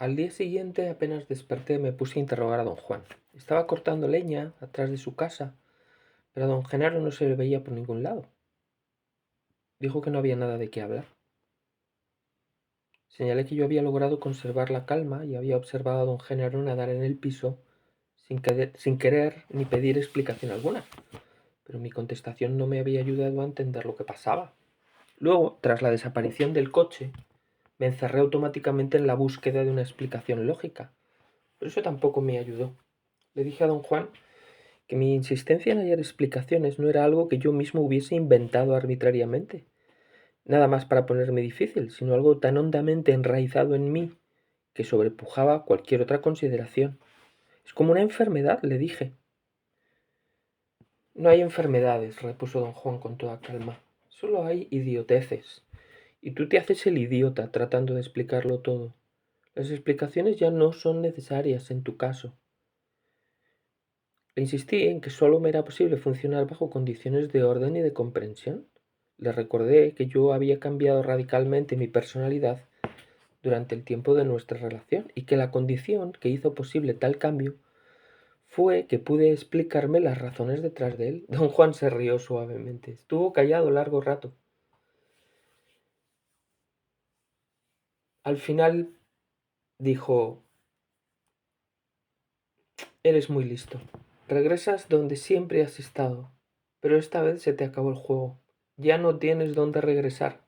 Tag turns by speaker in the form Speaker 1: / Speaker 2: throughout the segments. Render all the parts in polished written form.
Speaker 1: Al día siguiente, apenas desperté, me puse a interrogar a don Juan. Estaba cortando leña atrás de su casa, pero a don Genaro no se le veía por ningún lado. Dijo que no había nada de qué hablar. Señalé que yo había logrado conservar la calma y había observado a don Genaro nadar en el piso sin querer ni pedir explicación alguna, pero mi contestación no me había ayudado a entender lo que pasaba. Luego, tras la desaparición del coche, me encerré automáticamente en la búsqueda de una explicación lógica, pero eso tampoco me ayudó. Le dije a don Juan que mi insistencia en hallar explicaciones no era algo que yo mismo hubiese inventado arbitrariamente, nada más para ponerme difícil, sino algo tan hondamente enraizado en mí que sobrepujaba cualquier otra consideración. Es como una enfermedad, le dije. No hay enfermedades, repuso don Juan con toda calma. Solo hay idioteces. Y tú te haces el idiota tratando de explicarlo todo. Las explicaciones ya no son necesarias en tu caso. Le insistí en que solo me era posible funcionar bajo condiciones de orden y de comprensión. Le recordé que yo había cambiado radicalmente mi personalidad durante el tiempo de nuestra relación y que la condición que hizo posible tal cambio fue que pude explicarme las razones detrás de él. Don Juan se rió suavemente. Estuvo callado largo rato. Al final dijo: Eres muy listo. Regresas donde siempre has estado, pero esta vez se te acabó el juego. Ya no tienes dónde regresar.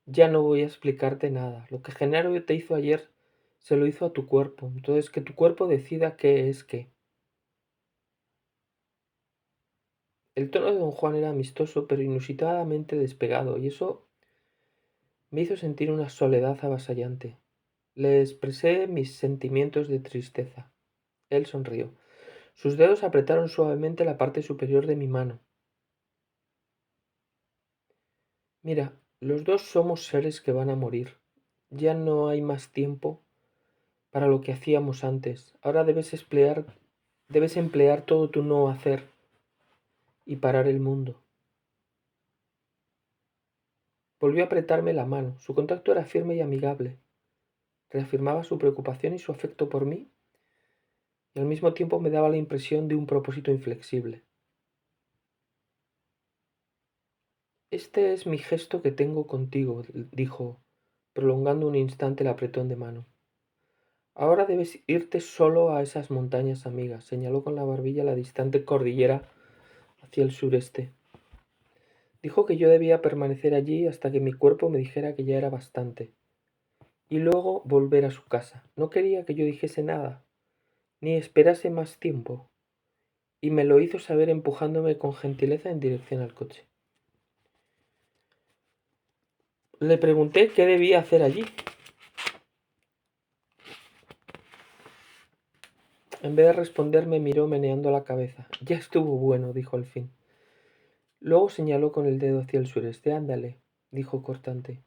Speaker 1: Ya no voy a explicarte nada. Lo que Genaro te hizo ayer se lo hizo a tu cuerpo. Entonces que tu cuerpo decida qué es qué. El tono de don Juan era amistoso, pero inusitadamente despegado, y eso me hizo sentir una soledad avasallante. Le expresé mis sentimientos de tristeza. Él sonrió. Sus dedos apretaron suavemente la parte superior de mi mano. Mira, los dos somos seres que van a morir. Ya no hay más tiempo para lo que hacíamos antes. Ahora debes emplear todo tu no hacer y parar el mundo. Volvió a apretarme la mano. Su contacto era firme y amigable. Reafirmaba su preocupación y su afecto por mí, y al mismo tiempo me daba la impresión de un propósito inflexible. Este es mi gesto que tengo contigo, dijo, prolongando un instante el apretón de mano. Ahora debes irte solo a esas montañas amigas, señaló con la barbilla la distante cordillera hacia el sureste. Dijo que yo debía permanecer allí hasta que mi cuerpo me dijera que ya era bastante, y luego volver a su casa. No quería que yo dijese nada, ni esperase más tiempo, y me lo hizo saber empujándome con gentileza en dirección al coche. Le pregunté qué debía hacer allí. En vez de responderme, miró meneando la cabeza. Ya estuvo bueno, dijo al fin. Luego señaló con el dedo hacia el sureste. Ándale, dijo cortante.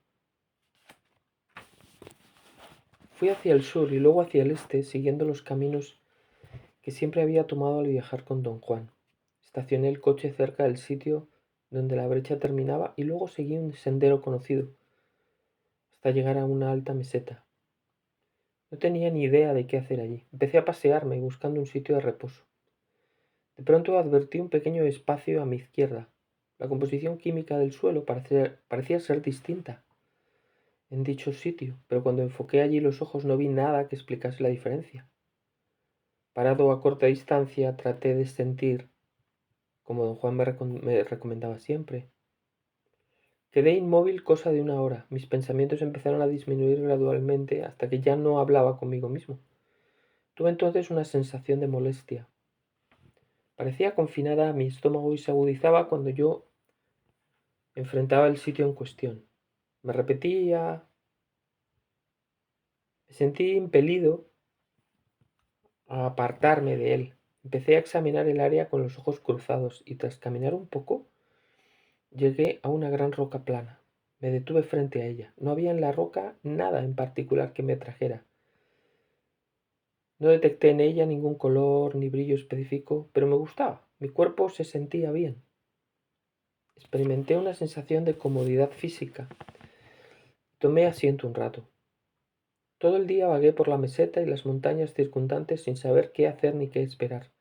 Speaker 1: Fui hacia el sur y luego hacia el este, siguiendo los caminos que siempre había tomado al viajar con don Juan. Estacioné el coche cerca del sitio donde la brecha terminaba y luego seguí un sendero conocido hasta llegar a una alta meseta. No tenía ni idea de qué hacer allí. Empecé a pasearme buscando un sitio de reposo. De pronto advertí un pequeño espacio a mi izquierda. La composición química del suelo parecía ser distinta en dicho sitio, pero cuando enfoqué allí los ojos no vi nada que explicase la diferencia. Parado a corta distancia, traté de sentir, como don Juan me recomendaba siempre. Quedé inmóvil cosa de una hora. Mis pensamientos empezaron a disminuir gradualmente hasta que ya no hablaba conmigo mismo. Tuve entonces una sensación de molestia. Parecía confinada a mi estómago y se agudizaba cuando yo enfrentaba el sitio en cuestión. Me repetía, me sentí impelido a apartarme de él. Empecé a examinar el área con los ojos cruzados y tras caminar un poco llegué a una gran roca plana. Me detuve frente a ella. No había en la roca nada en particular que me atrajera. No detecté en ella ningún color ni brillo específico, pero me gustaba. Mi cuerpo se sentía bien. Experimenté una sensación de comodidad física. Tomé asiento un rato. Todo el día vagué por la meseta y las montañas circundantes sin saber qué hacer ni qué esperar.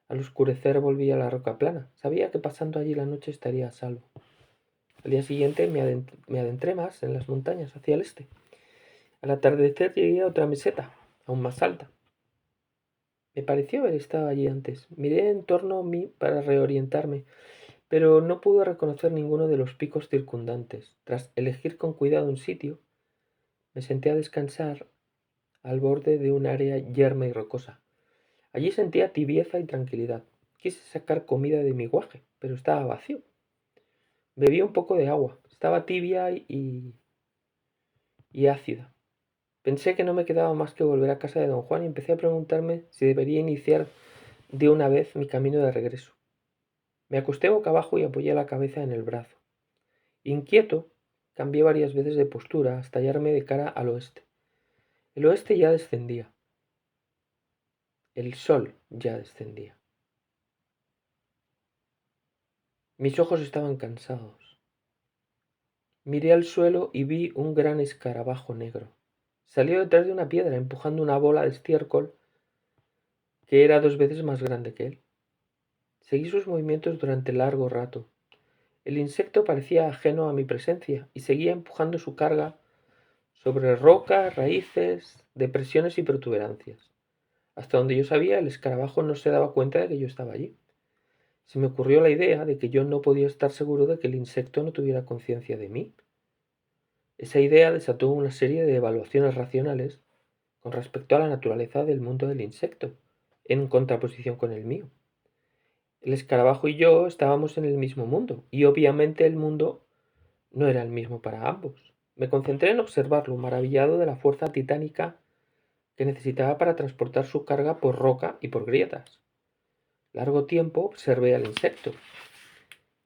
Speaker 1: Al oscurecer volví a la roca plana. Sabía que pasando allí la noche estaría a salvo. Al día siguiente me adentré más en las montañas hacia el este. Al atardecer llegué a otra meseta, aún más alta. Me pareció haber estado allí antes. Miré en torno a mí para reorientarme, pero no pude reconocer ninguno de los picos circundantes. Tras elegir con cuidado un sitio, me senté a descansar al borde de un área yerma y rocosa. Allí sentía tibieza y tranquilidad. Quise sacar comida de mi guaje, pero estaba vacío. Bebí un poco de agua. Estaba tibia y ácida. Pensé que no me quedaba más que volver a casa de don Juan y empecé a preguntarme si debería iniciar de una vez mi camino de regreso. Me acosté boca abajo y apoyé la cabeza en el brazo. Inquieto, cambié varias veces de postura hasta hallarme de cara al oeste. El oeste ya descendía. El sol ya descendía. Mis ojos estaban cansados. Miré al suelo y vi un gran escarabajo negro. Salió detrás de una piedra empujando una bola de estiércol que era 2 veces más grande que él. Seguí sus movimientos durante largo rato. El insecto parecía ajeno a mi presencia y seguía empujando su carga sobre rocas, raíces, depresiones y protuberancias. Hasta donde yo sabía, el escarabajo no se daba cuenta de que yo estaba allí. Se me ocurrió la idea de que yo no podía estar seguro de que el insecto no tuviera conciencia de mí. Esa idea desató una serie de evaluaciones racionales con respecto a la naturaleza del mundo del insecto, en contraposición con el mío. El escarabajo y yo estábamos en el mismo mundo, y obviamente el mundo no era el mismo para ambos. Me concentré en observarlo, maravillado de la fuerza titánica que necesitaba para transportar su carga por roca y por grietas. Largo tiempo observé al insecto,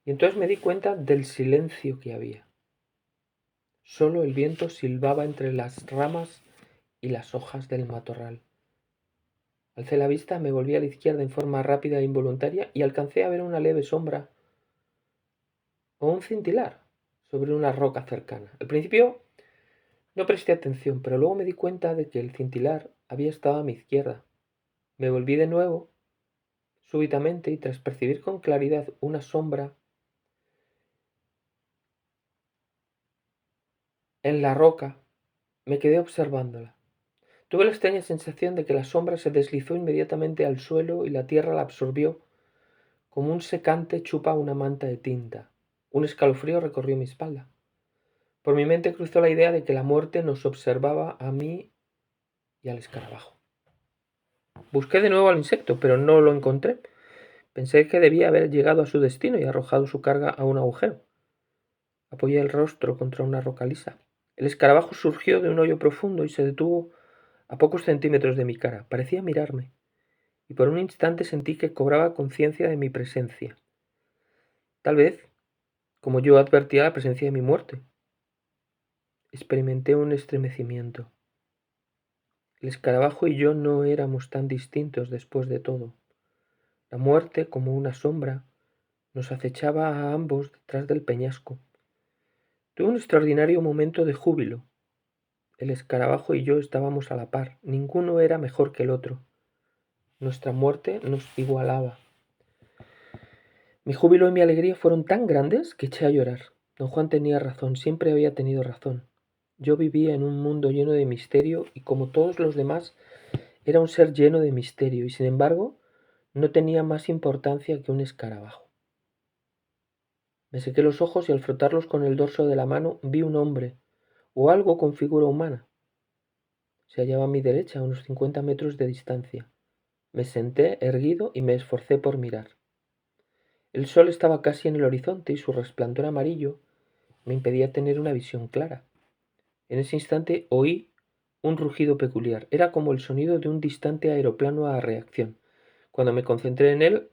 Speaker 1: y entonces me di cuenta del silencio que había. Solo el viento silbaba entre las ramas y las hojas del matorral. Alcé la vista, me volví a la izquierda en forma rápida e involuntaria y alcancé a ver una leve sombra o un cintilar sobre una roca cercana. Al principio no presté atención, pero luego me di cuenta de que el cintilar había estado a mi izquierda. Me volví de nuevo, súbitamente, y tras percibir con claridad una sombra en la roca, me quedé observándola. Tuve la extraña sensación de que la sombra se deslizó inmediatamente al suelo y la tierra la absorbió como un secante chupa una manta de tinta. Un escalofrío recorrió mi espalda. Por mi mente cruzó la idea de que la muerte nos observaba a mí y al escarabajo. Busqué de nuevo al insecto, pero no lo encontré. Pensé que debía haber llegado a su destino y arrojado su carga a un agujero. Apoyé el rostro contra una roca lisa. El escarabajo surgió de un hoyo profundo y se detuvo a pocos centímetros de mi cara. Parecía mirarme, y por un instante sentí que cobraba conciencia de mi presencia. Tal vez, como yo advertía la presencia de mi muerte. Experimenté un estremecimiento. El escarabajo y yo no éramos tan distintos después de todo. La muerte, como una sombra, nos acechaba a ambos detrás del peñasco. Tuve un extraordinario momento de júbilo. El escarabajo y yo estábamos a la par. Ninguno era mejor que el otro. Nuestra muerte nos igualaba. Mi júbilo y mi alegría fueron tan grandes que eché a llorar. Don Juan tenía razón, siempre había tenido razón. Yo vivía en un mundo lleno de misterio y como todos los demás era un ser lleno de misterio y sin embargo no tenía más importancia que un escarabajo. Me sequé los ojos y al frotarlos con el dorso de la mano vi un hombre o algo con figura humana. Se hallaba a mi derecha a unos 50 metros de distancia. Me senté erguido y me esforcé por mirar. El sol estaba casi en el horizonte y su resplandor amarillo me impedía tener una visión clara. En ese instante oí un rugido peculiar. Era como el sonido de un distante aeroplano a reacción. Cuando me concentré en él,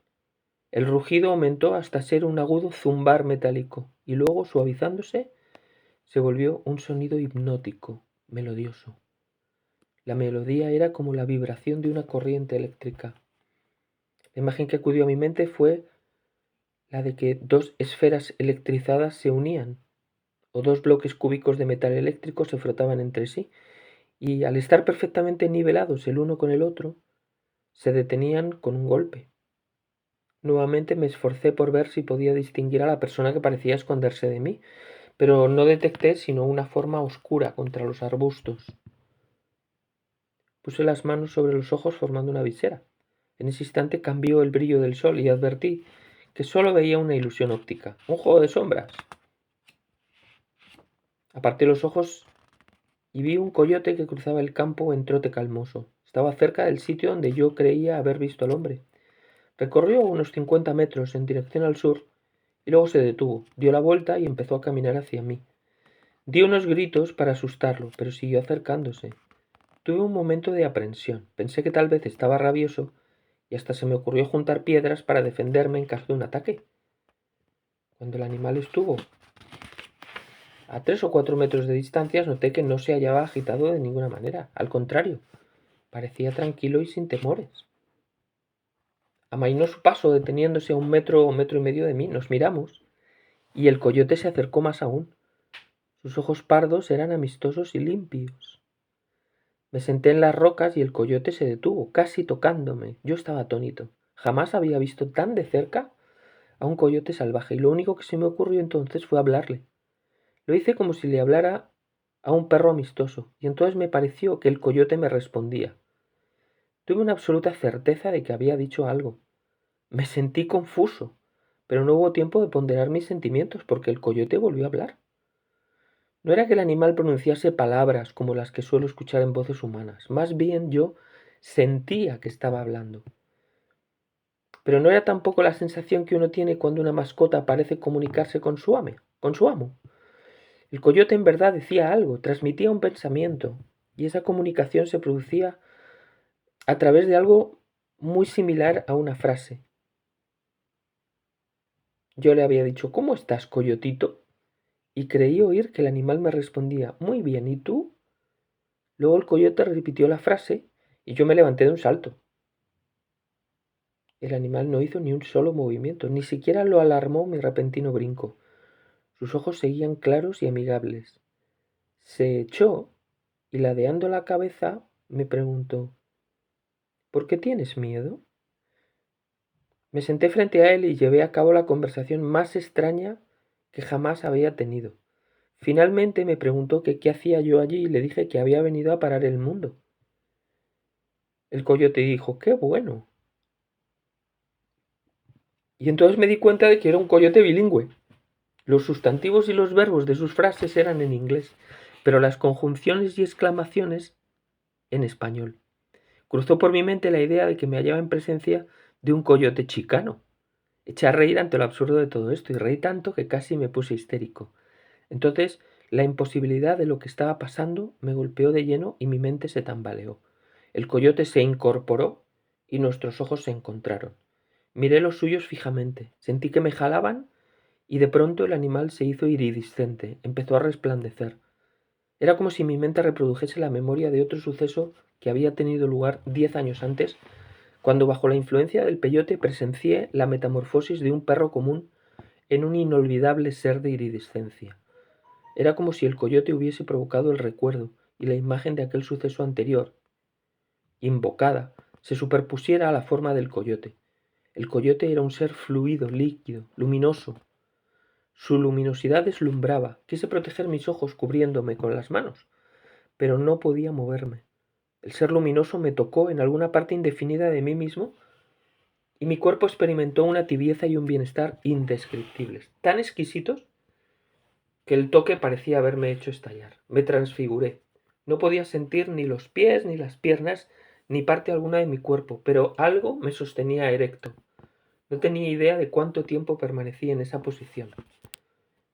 Speaker 1: el rugido aumentó hasta ser un agudo zumbar metálico y luego, suavizándose, se volvió un sonido hipnótico, melodioso. La melodía era como la vibración de una corriente eléctrica. La imagen que acudió a mi mente fue la de que dos esferas electrizadas se unían, o dos bloques cúbicos de metal eléctrico se frotaban entre sí, y al estar perfectamente nivelados el uno con el otro, se detenían con un golpe. Nuevamente me esforcé por ver si podía distinguir a la persona que parecía esconderse de mí, pero no detecté sino una forma oscura contra los arbustos. Puse las manos sobre los ojos formando una visera. En ese instante cambió el brillo del sol y advertí que solo veía una ilusión óptica, un juego de sombras. Aparté los ojos y vi un coyote que cruzaba el campo en trote calmoso. Estaba cerca del sitio donde yo creía haber visto al hombre. Recorrió unos 50 metros en dirección al sur y luego se detuvo, dio la vuelta y empezó a caminar hacia mí. Di unos gritos para asustarlo, pero siguió acercándose. Tuve un momento de aprensión. Pensé que tal vez estaba rabioso y hasta se me ocurrió juntar piedras para defenderme en caso de un ataque. Cuando el animal estuvo a 3 o 4 metros de distancia, noté que no se hallaba agitado de ninguna manera. Al contrario, parecía tranquilo y sin temores. Amainó su paso, deteniéndose a 1 metro o metro y medio de mí. Nos miramos y el coyote se acercó más aún. Sus ojos pardos eran amistosos y limpios. Me senté en las rocas y el coyote se detuvo, casi tocándome. Yo estaba atónito. Jamás había visto tan de cerca a un coyote salvaje y lo único que se me ocurrió entonces fue hablarle. Lo hice como si le hablara a un perro amistoso y entonces me pareció que el coyote me respondía. Tuve una absoluta certeza de que había dicho algo. Me sentí confuso, pero no hubo tiempo de ponderar mis sentimientos porque el coyote volvió a hablar. No era que el animal pronunciase palabras como las que suelo escuchar en voces humanas, más bien yo sentía que estaba hablando. Pero no era tampoco la sensación que uno tiene cuando una mascota parece comunicarse con su amo. El coyote en verdad decía algo, transmitía un pensamiento, y esa comunicación se producía a través de algo muy similar a una frase. Yo le había dicho, ¿cómo estás, coyotito? Y creí oír que el animal me respondía, muy bien, ¿y tú? Luego el coyote repitió la frase y yo me levanté de un salto. El animal no hizo ni un solo movimiento, ni siquiera lo alarmó mi repentino brinco. Sus ojos seguían claros y amigables. Se echó y ladeando la cabeza me preguntó, ¿por qué tienes miedo? Me senté frente a él y llevé a cabo la conversación más extraña que jamás había tenido. Finalmente me preguntó que qué hacía yo allí y le dije que había venido a parar el mundo. El coyote dijo, ¡qué bueno! Y entonces me di cuenta de que era un coyote bilingüe. Los sustantivos y los verbos de sus frases eran en inglés, pero las conjunciones y exclamaciones en español. Cruzó por mi mente la idea de que me hallaba en presencia de un coyote chicano. Eché a reír ante lo absurdo de todo esto y reí tanto que casi me puse histérico. Entonces, la imposibilidad de lo que estaba pasando me golpeó de lleno y mi mente se tambaleó. El coyote se incorporó y nuestros ojos se encontraron. Miré los suyos fijamente, sentí que me jalaban y de pronto el animal se hizo iridiscente, empezó a resplandecer. Era como si mi mente reprodujese la memoria de otro suceso que había tenido lugar 10 años antes, cuando bajo la influencia del peyote presencié la metamorfosis de un perro común en un inolvidable ser de iridiscencia. Era como si el coyote hubiese provocado el recuerdo y la imagen de aquel suceso anterior, invocada, se superpusiera a la forma del coyote. El coyote era un ser fluido, líquido, luminoso. Su luminosidad deslumbraba. Quise proteger mis ojos cubriéndome con las manos, pero no podía moverme. El ser luminoso me tocó en alguna parte indefinida de mí mismo y mi cuerpo experimentó una tibieza y un bienestar indescriptibles, tan exquisitos que el toque parecía haberme hecho estallar. Me transfiguré. No podía sentir ni los pies, ni las piernas, ni parte alguna de mi cuerpo, pero algo me sostenía erecto. No tenía idea de cuánto tiempo permanecí en esa posición.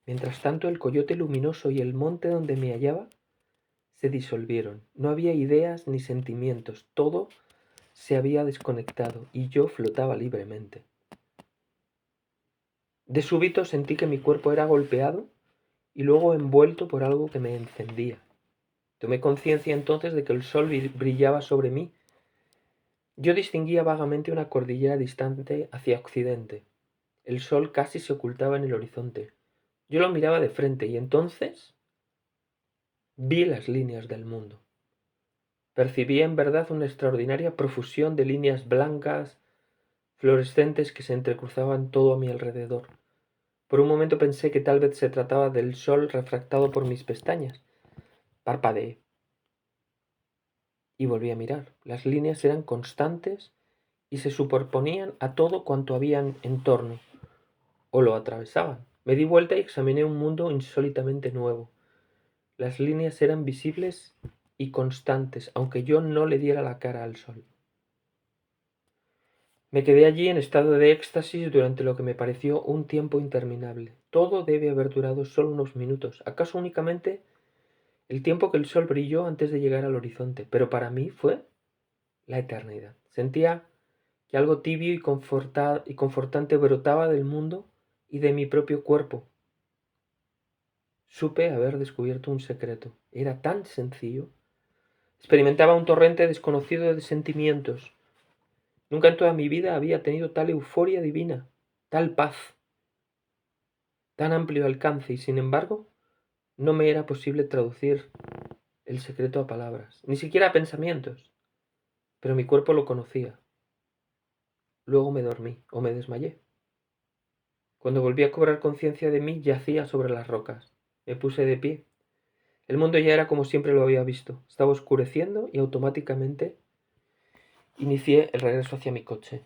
Speaker 1: Mientras tanto, el coyote luminoso y el monte donde me hallaba se disolvieron. No había ideas ni sentimientos. Todo se había desconectado y yo flotaba libremente. De súbito sentí que mi cuerpo era golpeado y luego envuelto por algo que me encendía. Tomé conciencia entonces de que el sol brillaba sobre mí. Yo distinguía vagamente una cordillera distante hacia occidente. El sol casi se ocultaba en el horizonte. Yo lo miraba de frente y entonces vi las líneas del mundo. Percibía en verdad una extraordinaria profusión de líneas blancas, fluorescentes que se entrecruzaban todo a mi alrededor. Por un momento pensé que tal vez se trataba del sol refractado por mis pestañas. Parpadeé y volví a mirar. Las líneas eran constantes y se superponían a todo cuanto había en torno, o lo atravesaban. Me di vuelta y examiné un mundo insólitamente nuevo. Las líneas eran visibles y constantes, aunque yo no le diera la cara al sol. Me quedé allí en estado de éxtasis durante lo que me pareció un tiempo interminable. Todo debe haber durado solo unos minutos, acaso únicamente el tiempo que el sol brilló antes de llegar al horizonte, pero para mí fue la eternidad. Sentía que algo tibio y confortante brotaba del mundo y de mi propio cuerpo. Supe haber descubierto un secreto. Era tan sencillo. Experimentaba un torrente desconocido de sentimientos. Nunca en toda mi vida había tenido tal euforia divina, tal paz, tan amplio alcance, y sin embargo no me era posible traducir el secreto a palabras, ni siquiera a pensamientos, pero mi cuerpo lo conocía. Luego me dormí o me desmayé. Cuando volví a cobrar conciencia de mí, yacía sobre las rocas. Me puse de pie. El mundo ya era como siempre lo había visto. Estaba oscureciendo y automáticamente inicié el regreso hacia mi coche.